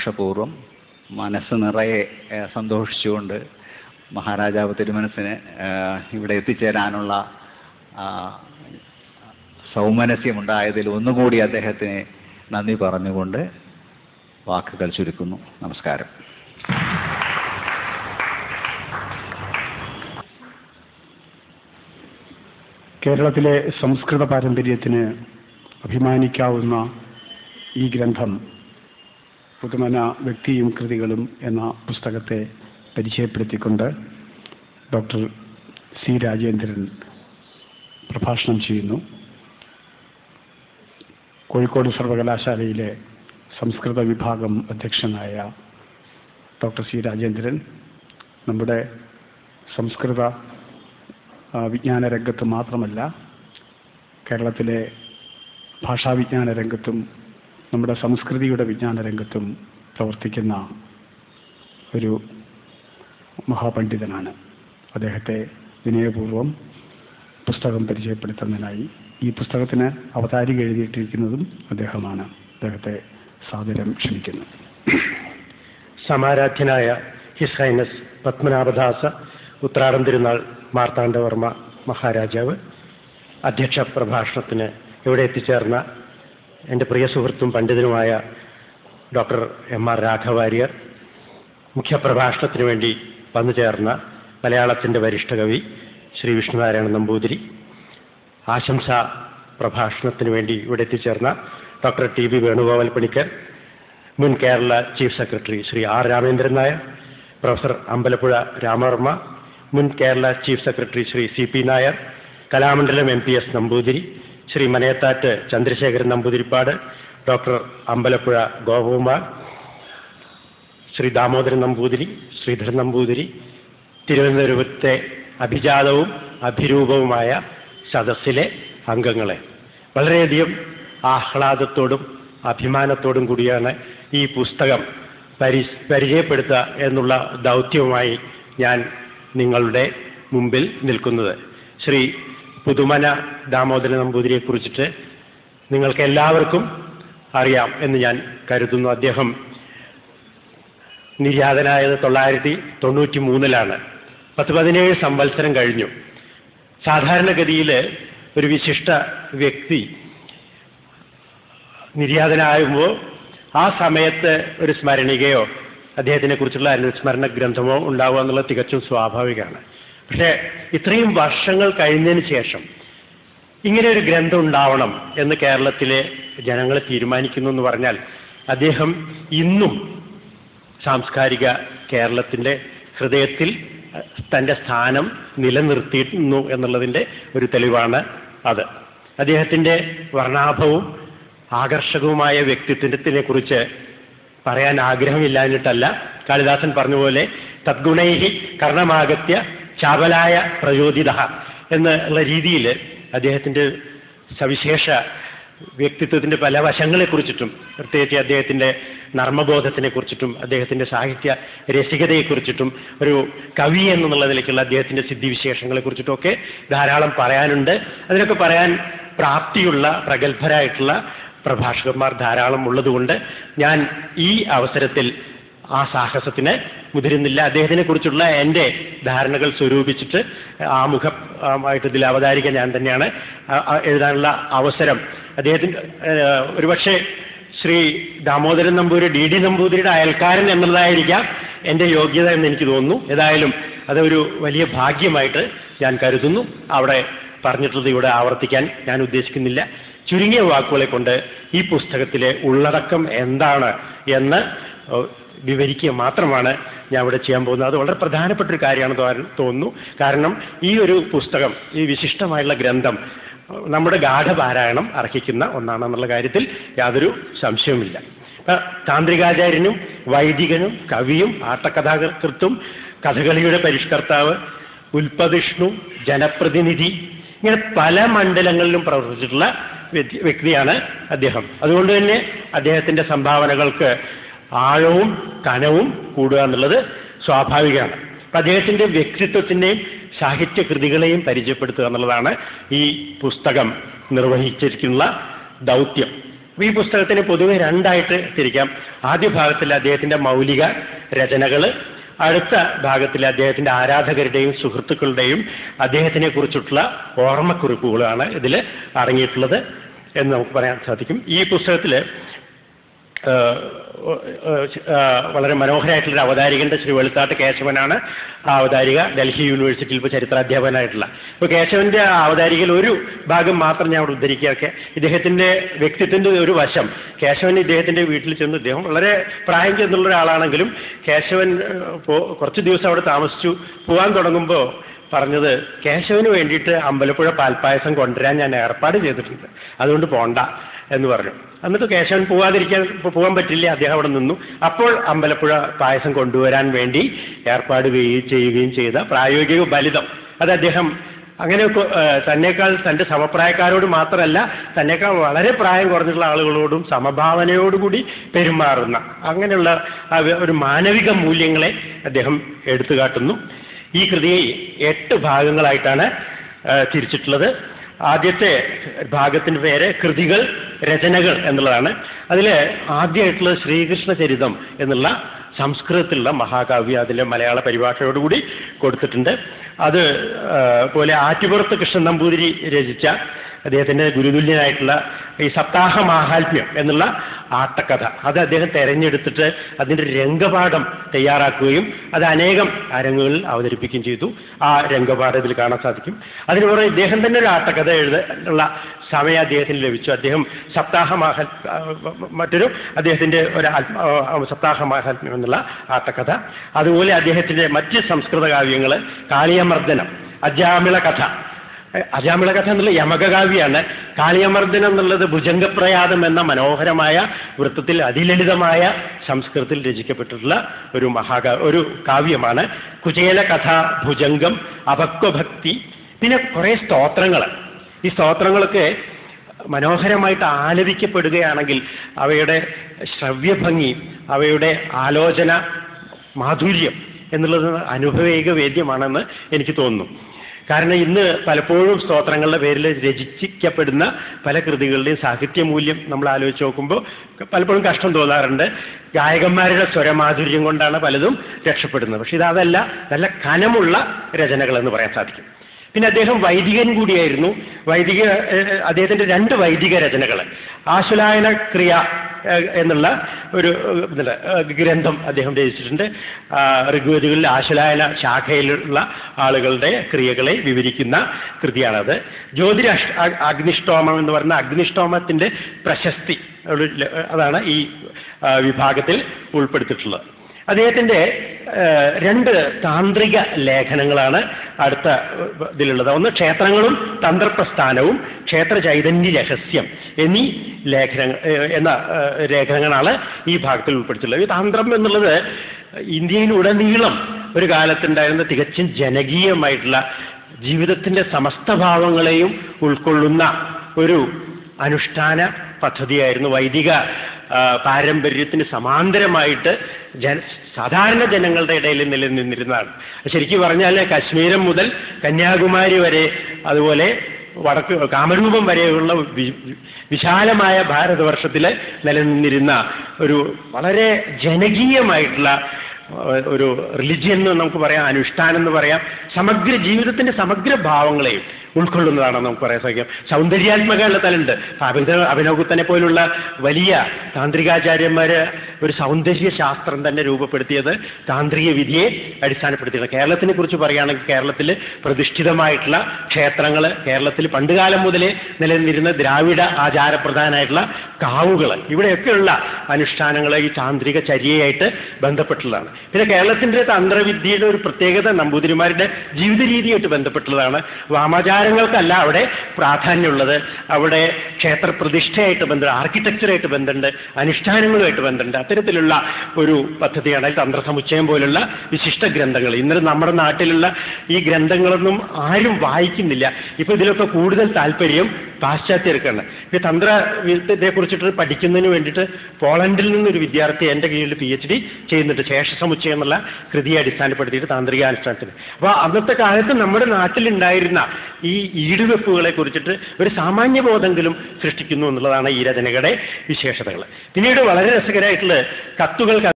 സന്തോഷപൂർവ്വം മനസ്സ് നിറയെ സന്തോഷിച്ചുകൊണ്ട് മഹാരാജാവ് തിരുമനസിന് ഇവിടെ എത്തിച്ചേരാനുള്ള സൗമനസ്യമുണ്ടായതിൽ ഒന്നുകൂടി അദ്ദേഹത്തിന് നന്ദി പറഞ്ഞുകൊണ്ട് വാക്കുകൾ ചുരുക്കുന്നു. നമസ്കാരം. കേരളത്തിലെ സംസ്കൃത പാരമ്പര്യത്തിന് അഭിമാനിക്കാവുന്ന ഈ ഗ്രന്ഥം പുതുമന വ്യക്തിയും കൃതികളും എന്ന പുസ്തകത്തെ പരിചയപ്പെടുത്തിക്കൊണ്ട് ഡോക്ടർ സി രാജേന്ദ്രൻ പ്രഭാഷണം ചെയ്യുന്നു. കോഴിക്കോട് സർവകലാശാലയിലെ സംസ്കൃത വിഭാഗം അധ്യക്ഷനായ ഡോക്ടർ സി രാജേന്ദ്രൻ നമ്മുടെ സംസ്കൃത വിജ്ഞാന രംഗത്ത് മാത്രമല്ല, കേരളത്തിലെ ഭാഷാവിജ്ഞാന രംഗത്തും നമ്മുടെ സംസ്കൃതിയുടെ വിജ്ഞാന രംഗത്തും പ്രവർത്തിക്കുന്ന ഒരു മഹാപണ്ഡിതനാണ്. അദ്ദേഹത്തെ വിനയപൂർവ്വം പുസ്തകം പരിചയപ്പെടുത്തുന്നതിനായി ഈ പുസ്തകത്തിന് അവതാരിക എഴുതിയിട്ടിരിക്കുന്നതും അദ്ദേഹമാണ്. അദ്ദേഹത്തെ സാദരം ക്ഷണിക്കുന്നു. സമാരാധ്യനായ ഹിസ് ഹൈനസ് പത്മനാഭദാസ ഉത്രാടം തിരുനാൾ മാർത്താണ്ഡവർമ്മ മഹാരാജാവ്, അധ്യക്ഷ പ്രഭാഷണത്തിന് ഇവിടെ എത്തിച്ചേർന്ന എൻ്റെ പ്രിയ സുഹൃത്തും പണ്ഡിതനുമായ ഡോക്ടർ എം.ആർ. രാഘവാര്യർ, മുഖ്യപ്രഭാഷണത്തിന് വേണ്ടി വന്നു ചേർന്ന മലയാളത്തിൻ്റെ വരിഷ്ഠ കവി ശ്രീ വിഷ്ണുനാരായണൻ നമ്പൂതിരി, ആശംസാ പ്രഭാഷണത്തിന് വേണ്ടി ഇവിടെ എത്തിച്ചേർന്ന ഡോക്ടർ ടി.ബി. വേണുഗോപാൽ പണിക്കർ, മുൻ Kerala chief secretary Shri R. Ramendran Nair, professor Ambalappuzha Ramavarma, മുൻ Kerala chief secretary Shri C P. Nair, Kalamandalam M.P.S. Namboothiri, Shri Manayathattu Chandrasekharan Namboothiripad, doctor Ambalappuzha Gopakumar, Shri Damodaran Namboothiri, Sreedharan Namboothiri, തിരുവനന്തപുരത്തെ അഭിജാതവും അഭിരൂപവുമായ സദസ്സിലെ അംഗങ്ങളെ, വളരെയധികം ആഹ്ലാദത്തോടും അഭിമാനത്തോടും കൂടിയാണ് ഈ പുസ്തകം പരിചയപ്പെടുത്തുക എന്നുള്ള ദൗത്യവുമായി ഞാൻ നിങ്ങളുടെ മുമ്പിൽ നിൽക്കുന്നത്. ശ്രീ പുതുമന ദാമോദരൻ നമ്പൂതിരിയെക്കുറിച്ചിട്ട് നിങ്ങൾക്ക് എല്ലാവർക്കും അറിയാം എന്ന് ഞാൻ കരുതുന്നു. അദ്ദേഹം നിര്യാതനായത് 1993 10-17 സംവത്സരം കഴിഞ്ഞു. സാധാരണഗതിയിൽ ഒരു വിശിഷ്ട വ്യക്തി നിര്യാതനാകുമ്പോൾ ആ സമയത്ത് ഒരു സ്മരണികയോ അദ്ദേഹത്തിനെ കുറിച്ചുള്ള അനുസ്മരണ ഗ്രന്ഥമോ ഉണ്ടാവുക എന്നുള്ളത് തികച്ചും സ്വാഭാവികമാണ്. പക്ഷേ ഇത്രയും വർഷങ്ങൾ കഴിഞ്ഞതിന് ശേഷം ഇങ്ങനെ ഒരു ഗ്രന്ഥം ഉണ്ടാവണം എന്ന് കേരളത്തിലെ ജനങ്ങൾ തീരുമാനിക്കുന്നു എന്ന് പറഞ്ഞാൽ അദ്ദേഹം ഇന്നും സാംസ്കാരിക കേരളത്തിൻ്റെ ഹൃദയത്തിൽ തൻ്റെ സ്ഥാനം നിലനിർത്തിയിരുന്നു എന്നുള്ളതിൻ്റെ ഒരു തെളിവാണ് അത്. അദ്ദേഹത്തിൻ്റെ വർണ്ണാഭവും ആകർഷകവുമായ വ്യക്തിത്വത്തിനെ കുറിച്ച് പറയാൻ ആഗ്രഹമില്ലാഞ്ഞിട്ടല്ല. കാളിദാസൻ പറഞ്ഞുപോലെ തദ്ഗുണൈഹി കർണമാഗത്യ ചാപലായ പ്രചോദിത എന്നുള്ള രീതിയിൽ അദ്ദേഹത്തിൻ്റെ സവിശേഷ വ്യക്തിത്വത്തിൻ്റെ പല വശങ്ങളെക്കുറിച്ചിട്ടും, പ്രത്യേകിച്ച് അദ്ദേഹത്തിൻ്റെ നർമ്മബോധത്തിനെക്കുറിച്ചിട്ടും അദ്ദേഹത്തിൻ്റെ സാഹിത്യ രസികതയെക്കുറിച്ചിട്ടും ഒരു കവി എന്നുള്ള നിലയ്ക്കുള്ള അദ്ദേഹത്തിൻ്റെ സിദ്ധിവിശേഷങ്ങളെക്കുറിച്ചിട്ടുമൊക്കെ ധാരാളം പറയാനുണ്ട്. അതിനൊക്കെ പറയാൻ പ്രാപ്തിയുള്ള പ്രഗത്ഭരായിട്ടുള്ള പ്രഭാഷകന്മാർ ധാരാളം ഉള്ളതുകൊണ്ട് ഞാൻ ഈ അവസരത്തിൽ ആ സാഹസത്തിന് മുതിരുന്നില്ല. അദ്ദേഹത്തിനെ കുറിച്ചുള്ള എൻ്റെ ധാരണകൾ സ്വരൂപിച്ചിട്ട് ആമുഖമായിട്ട് ഇതിൽ അവതാരിക ഞാൻ തന്നെയാണ്. എഴുതാനുള്ള അവസരം അദ്ദേഹത്തിൻ്റെ ഒരുപക്ഷെ ശ്രീ ദാമോദരൻ നമ്പൂതിരി D.D. നമ്പൂതിരിയുടെ അയൽക്കാരൻ എന്നുള്ളതായിരിക്കാം എൻ്റെ യോഗ്യത എന്ന് എനിക്ക് തോന്നുന്നു. ഏതായാലും അതൊരു വലിയ ഭാഗ്യമായിട്ട് ഞാൻ കരുതുന്നു. അവിടെ പറഞ്ഞിട്ടുള്ളത് ഇവിടെ ആവർത്തിക്കാൻ ഞാൻ ഉദ്ദേശിക്കുന്നില്ല. ചുരുങ്ങിയ വാക്കുകളെ കൊണ്ട് ഈ പുസ്തകത്തിലെ ഉള്ളടക്കം എന്താണ് എന്ന് വിവരിക്കുക മാത്രമാണ് ഞാൻ ഇവിടെ ചെയ്യാൻ പോകുന്നത്. അത് വളരെ പ്രധാനപ്പെട്ടൊരു കാര്യമാണെന്ന് തോന്നുന്നു. കാരണം ഈ ഒരു പുസ്തകം, ഈ വിശിഷ്ടമായുള്ള ഗ്രന്ഥം നമ്മുടെ ഗാഠപാരായണം അർഹിക്കുന്ന ഒന്നാണെന്നുള്ള കാര്യത്തിൽ യാതൊരു സംശയവുമില്ല. താന്ത്രികാചാര്യനും വൈദികനും കവിയും ആട്ടക്കഥാകൃത്തും കഥകളിയുടെ പരിഷ്കർത്താവ്, ഉൽപ്പതിഷ്ണു, ജനപ്രതിനിധി, ഇങ്ങനെ പല മണ്ഡലങ്ങളിലും പ്രവർത്തിച്ചിട്ടുള്ള വ്യക്തിയാണ് അദ്ദേഹം. അതുകൊണ്ട് തന്നെ അദ്ദേഹത്തിൻ്റെ സംഭാവനകൾക്ക് ആഴവും കനവും കൂടുക എന്നുള്ളത് സ്വാഭാവികമാണ്. അപ്പം അദ്ദേഹത്തിൻ്റെ വ്യക്തിത്വത്തിൻ്റെയും സാഹിത്യകൃതികളെയും പരിചയപ്പെടുത്തുക എന്നുള്ളതാണ് ഈ പുസ്തകം നിർവഹിച്ചിരിക്കുന്ന ദൗത്യം. ഈ പുസ്തകത്തിന് പൊതുവെ രണ്ടായിട്ട് തിരിക്കാം. ആദ്യ ഭാഗത്തിൽ അദ്ദേഹത്തിൻ്റെ മൗലിക രചനകൾ, അടുത്ത ഭാഗത്തിൽ അദ്ദേഹത്തിൻ്റെ ആരാധകരുടെയും സുഹൃത്തുക്കളുടെയും അദ്ദേഹത്തിനെ കുറിച്ചിട്ടുള്ള ഓർമ്മക്കുറിപ്പുകളാണ് ഇതിൽ അടങ്ങിയിട്ടുള്ളത് എന്ന് നമുക്ക് പറയാൻ സാധിക്കും. ഈ പുസ്തകത്തിൽ വളരെ മനോഹരമായിട്ടുള്ളൊരു അവതാരികൻ്റെ ശ്രീ വെളുത്താട്ട് കേശവനാണ് ആ അവതാരിക. ഡൽഹി യൂണിവേഴ്സിറ്റിയിൽ ഇപ്പോൾ ചരിത്രാധ്യാപകനായിട്ടുള്ള. ഇപ്പോൾ കേശവൻ്റെ അവതാരികയിൽ ഒരു ഭാഗം മാത്രം ഞാൻ അവിടെ ഉദ്ധരിക്കുകയൊക്കെ, ഇദ്ദേഹത്തിൻ്റെ വ്യക്തിത്വത്തിൻ്റെ ഒരു വശം. കേശവൻ ഇദ്ദേഹത്തിൻ്റെ വീട്ടിൽ ചെന്ന്, ഇദ്ദേഹം വളരെ പ്രായം ചെന്നുള്ള ഒരാളാണെങ്കിലും കേശവൻ കുറച്ച് ദിവസം അവിടെ താമസിച്ചു. പോകാൻ തുടങ്ങുമ്പോൾ പറഞ്ഞത്, കേശവന് വേണ്ടിയിട്ട് അമ്പലപ്പുഴ പാൽപ്പായസം കൊണ്ടുവരാൻ ഞാൻ ഏർപ്പാട് ചെയ്തിട്ടുണ്ട്, അതുകൊണ്ട് പോണ്ട എന്ന് പറഞ്ഞു. എന്നിട്ട് കേശവൻ പോകാൻ പറ്റില്ല, അദ്ദേഹം അവിടെ നിന്നു. അപ്പോൾ അമ്പലപ്പുഴ പായസം കൊണ്ടുവരാൻ വേണ്ടി ഏർപ്പാട് ചെയ്യുകയും ചെയ്ത പ്രായോഗിക ഫലിതം അത് അദ്ദേഹം അങ്ങനെയൊക്കെ തന്നേക്കാൾ തൻ്റെ സമപ്രായക്കാരോട് മാത്രമല്ല, തന്നേക്കാൾ വളരെ പ്രായം കുറഞ്ഞിട്ടുള്ള ആളുകളോടും സമഭാവനയോടുകൂടി പെരുമാറുന്ന അങ്ങനെയുള്ള ഒരു മാനവിക മൂല്യങ്ങളെ അദ്ദേഹം എടുത്തു കാട്ടുന്നു. ഈ കൃതിയെ 8 ഭാഗങ്ങളായിട്ടാണ് തിരിച്ചിട്ടുള്ളത്. ആദ്യത്തെ ഭാഗത്തിൻ്റെ പേര് കൃതികൾ, രചനകൾ എന്നുള്ളതാണ്. അതിൽ ആദ്യമായിട്ടുള്ളത് ശ്രീകൃഷ്ണ ചരിതം എന്നുള്ള സംസ്കൃതത്തിലുള്ള മഹാകാവ്യം അതിൻ്റെ മലയാള പരിഭാഷയോടുകൂടി കൊടുത്തിട്ടുണ്ട്. അത് പോലെ ആറ്റുപുറത്ത് കൃഷ്ണൻ നമ്പൂതിരി രചിച്ച അദ്ദേഹത്തിൻ്റെ ഗുരുതുല്യനായിട്ടുള്ള ഈ സപ്താഹ മാഹാത്മ്യം എന്നുള്ള ആട്ടക്കഥ, അത് അദ്ദേഹം തെരഞ്ഞെടുത്തിട്ട് അതിൻ്റെ രംഗപാഠം തയ്യാറാക്കുകയും അത് അനേകം അരങ്ങുകളിൽ അവതരിപ്പിക്കുകയും ചെയ്തു. ആ രംഗപാഠം ഇതിൽ കാണാൻ സാധിക്കും. അതിന് പുറമെ ഇദ്ദേഹം തന്നെ ഒരു ആട്ടക്കഥ എഴുതാനുള്ള സമയം അദ്ദേഹത്തിന് ലഭിച്ചു. അദ്ദേഹം മറ്റൊരു അദ്ദേഹത്തിൻ്റെ ഒരു സപ്താഹ മാഹാത്മ്യം എന്നുള്ള ആട്ടക്കഥ, അതുപോലെ അദ്ദേഹത്തിൻ്റെ മറ്റ് സംസ്കൃത കാവ്യങ്ങൾ കാളിയമർദ്ദനം, അജാമിള കഥ എന്നുള്ള യമകകാവ്യാണ്. കാളിയമർദ്ദനം എന്നുള്ളത് ഭുജംഗപ്രയാതം എന്ന മനോഹരമായ വൃത്തത്തിൽ അതിലളിതമായ സംസ്കൃതത്തിൽ രചിക്കപ്പെട്ടിട്ടുള്ള ഒരു കാവ്യമാണ്. കുചേല കഥ, ഭുജംഗം, അപക്വഭക്തി, പിന്നെ കുറേ സ്തോത്രങ്ങൾ. ഈ സ്തോത്രങ്ങളൊക്കെ മനോഹരമായിട്ട് ആലപിക്കപ്പെടുകയാണെങ്കിൽ അവയുടെ ശ്രവ്യഭംഗി, അവയുടെ ആലോചന മാധുര്യം എന്നുള്ളത് അനുഭവേക വേദ്യമാണെന്ന് എനിക്ക് തോന്നുന്നു. കാരണം ഇന്ന് പലപ്പോഴും സ്തോത്രങ്ങളുടെ പേരിൽ രചിക്കപ്പെടുന്ന പല കൃതികളുടെയും സാഹിത്യമൂല്യം നമ്മൾ ആലോചിച്ച് നോക്കുമ്പോൾ പലപ്പോഴും കഷ്ടം തോന്നാറുണ്ട്. ഗായകന്മാരുടെ സ്വരമാധുര്യം കൊണ്ടാണ് പലതും രക്ഷപ്പെടുന്നത്. പക്ഷെ ഇതല്ല, നല്ല കനമുള്ള രചനകളെന്ന് പറയാൻ സാധിക്കും. പിന്നെ അദ്ദേഹം വൈദികൻ കൂടിയായിരുന്നു. അദ്ദേഹത്തിൻ്റെ 2 വൈദിക രചനകൾ, ആശുലായന ക്രിയ എന്നുള്ള ഒരു ഗ്രന്ഥം അദ്ദേഹം രചിച്ചിട്ടുണ്ട്. ഋഗ്വേദികളിൽ ആശുലായന ശാഖയിലുള്ള ആളുകളുടെ ക്രിയകളെ വിവരിക്കുന്ന കൃതിയാണത്. ജ്യോതിര അഗ്നിഷ്ടോമം എന്ന് പറയുന്ന അഗ്നിഷ്ടോമത്തിൻ്റെ പ്രശസ്തി അതാണ് ഈ വിഭാഗത്തിൽ ഉൾപ്പെടുത്തിയിട്ടുള്ളത്. അദ്ദേഹത്തിൻ്റെ 2 താന്ത്രിക ലേഖനങ്ങളാണ് അടുത്ത ഇതിലുള്ളത്. ഒന്ന് ക്ഷേത്രങ്ങളും തന്ത്രപ്രസ്ഥാനവും, ക്ഷേത്ര ചൈതന്യ രഹസ്യം എന്നീ ലേഖനങ്ങളാണ് ഈ ഭാഗത്തിൽ ഉൾപ്പെടുത്തിയിട്ടുള്ളത്. ഈ തന്ത്രം എന്നുള്ളത് ഇന്ത്യയിലുടനീളം ഒരു കാലത്തുണ്ടായിരുന്ന തികച്ചും ജനകീയമായിട്ടുള്ള ജീവിതത്തിൻ്റെ സമസ്ത ഭാവങ്ങളെയും ഉൾക്കൊള്ളുന്ന ഒരു അനുഷ്ഠാന പദ്ധതിയായിരുന്നു. വൈദിക പാരമ്പര്യത്തിന് സമാന്തരമായിട്ട് സാധാരണ ജനങ്ങളുടെ ഇടയിൽ നിലനിന്നിരുന്നതാണ്. ശരിക്കും പറഞ്ഞാൽ കശ്മീരം മുതൽ കന്യാകുമാരി വരെ, അതുപോലെ കാമരൂപം വരെയുള്ള വിശാലമായ ഭാരതവർഷത്തിൽ നിലനിന്നിരുന്ന ഒരു വളരെ ജനകീയമായിട്ടുള്ള ഒരു റിലിജിയൻ എന്ന് നമുക്ക് പറയാം, അനുഷ്ഠാനം എന്ന് പറയാം. സമഗ്ര ജീവിതത്തിൻ്റെ സമഗ്ര ഭാവങ്ങളെയും ഉൾക്കൊള്ളുന്നതാണെന്ന് നമുക്ക് പറയാൻ സാധിക്കും. സൗന്ദര്യാത്മകമുള്ള തലുണ്ട്. അഭിനവഗുപ്തനെ പോലുള്ള വലിയ താന്ത്രികാചാര്യന്മാർ ഒരു സൗന്ദര്യ ശാസ്ത്രം തന്നെ രൂപപ്പെടുത്തിയത് താന്ത്രിക വിധിയെ അടിസ്ഥാനപ്പെടുത്തിയാണ്. കേരളത്തിനെ കുറിച്ച് പറയുകയാണെങ്കിൽ കേരളത്തിൽ പ്രതിഷ്ഠിതമായിട്ടുള്ള ക്ഷേത്രങ്ങൾ, കേരളത്തിൽ പണ്ടുകാലം മുതലേ നിലനിന്നിരുന്ന ദ്രാവിഡ ആചാരപ്രധാനമായിട്ടുള്ള കാവുകൾ, ഇവിടെയൊക്കെയുള്ള അനുഷ്ഠാനങ്ങൾ ഈ താന്ത്രിക ചര്യയായിട്ട് ബന്ധപ്പെട്ടുള്ളതാണ്. പിന്നെ കേരളത്തിൻ്റെ തന്ത്രവിദ്യയുടെ ഒരു പ്രത്യേകത നമ്പൂതിരിമാരുടെ ജീവിത രീതിയായിട്ട് ബന്ധപ്പെട്ടുള്ളതാണ്. വാമാചാരങ്ങൾക്കല്ല അവിടെ പ്രാധാന്യമുള്ളത്. അവിടെ ക്ഷേത്രപ്രതിഷ്ഠയായിട്ട് ബന്ധമുണ്ട്, ആർക്കിടെക്ചറായിട്ട് ബന്ധമുണ്ട്, അനുഷ്ഠാനങ്ങളുമായിട്ട് ബന്ധമുണ്ട്. അത്തരത്തിലുള്ള ഒരു പദ്ധതിയാണ് തന്ത്രസമുച്ചയം പോലുള്ള വിശിഷ്ട ഗ്രന്ഥങ്ങൾ. ഇന്നലെ നമ്മുടെ നാട്ടിലുള്ള ഈ ഗ്രന്ഥങ്ങളൊന്നും ആരും വായിക്കുന്നില്ല. ഇപ്പോൾ ഇതിലൊക്കെ കൂടുതൽ താല്പര്യം പാശ്ചാത്യർക്കാണ്. ഈ തന്ത്രത്തെ കുറിച്ചിട്ട് പഠിക്കുന്നതിന് വേണ്ടിയിട്ട് പോളണ്ടിൽ നിന്നൊരു വിദ്യാർത്ഥി എൻ്റെ കീഴിൽ PhD ചെയ്യുന്നുണ്ട്, ശേഷസമുച്ചയം എന്നുള്ള കൃതിയെ അടിസ്ഥാനപ്പെടുത്തിയിട്ട് താന്ത്രികാനുഷ്ഠാനത്തിന്. അപ്പോൾ അന്നത്തെ കാലത്ത് നമ്മുടെ നാട്ടിലുണ്ടായിരുന്ന ഈ ഈടുവെപ്പുകളെ കുറിച്ചിട്ട് ഒരു സാമാന്യബോധമെങ്കിലും സൃഷ്ടിക്കുന്നു എന്നുള്ളതാണ് ഈ രചനകളുടെ വിശേഷതകൾ. പിന്നീട് വളരെ രസകരമായിട്ടുള്ള കത്തുകൾക്ക്